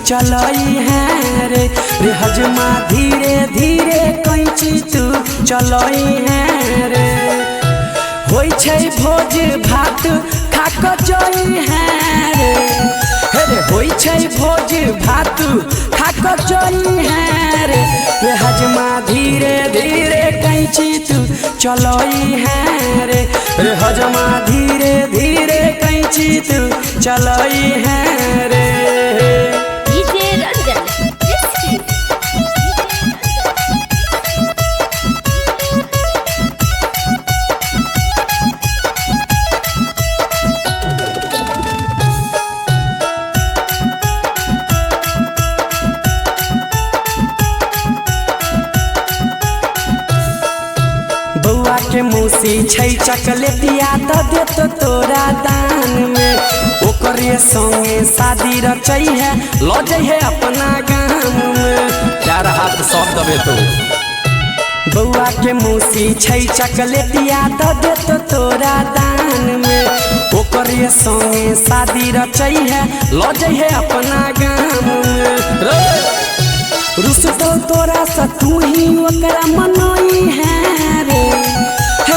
चलई है रे रे हजमा धीरे धीरे कैची तू चलई है रे होई छै भोज भात खाक जई है रे रे होई छै भोज भात खाक जई है रे रे हजमा धीरे धीरे कैची तू चलई है रे रे हजमा धीरे धीरे कैची तू चलई है रे बउआ के मौसी छै चकलेटिया तो देतो तोरा दान में ओकरे संगे शादी रचै है ल जाइ है अपना गाम में चार हाथ सब दबे तो बउआ के मौसी छै चकलेटिया तो देतो तोरा दान में ओकरे संगे शादी रचै है ल जाइ है अपना गाम में रुसतो तोरा से तू ही ओकरा मनई है रे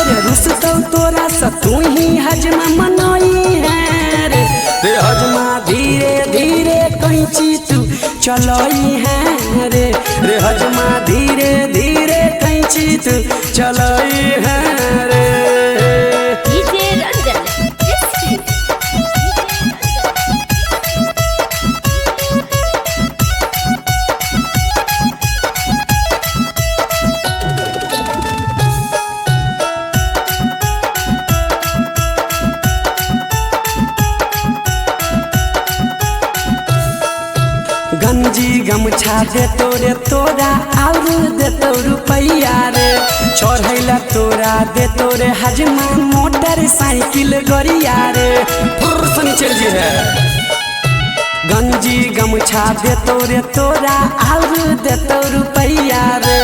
रे रुसतो तोरा से तू ही हजमा मनई है रे रे हजमा धीरे धीरे कैची तू चलई है रे रे हजमा धीरे धीरे कैची तू चलई है रे गंजी गमछा दे तोरे तोरा और दे तो रुपैया रे चढ़ैला तोरा दे तोरे हजमा मोटर साइकिल गरिया रे फुर्सन चल जी है गंजी गमछा दे तोरे तोरा और दे तो रुपैया रे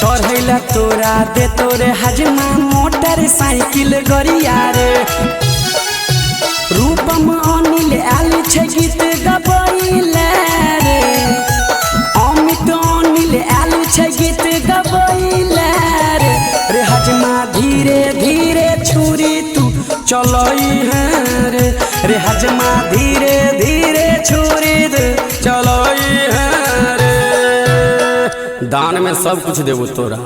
चढ़ैला तोरा दे तोरे हजमा मोटर साइकिल गरिया रे रूपम अनिल आल छै गीत गबैले गीत गबैले रे रे हजमा धीरे धीरे छुरी तू चलई है रे रे हजमा धीरे धीरे छुरी तू चलई है रे दान में सब कुछ देबो तोरा।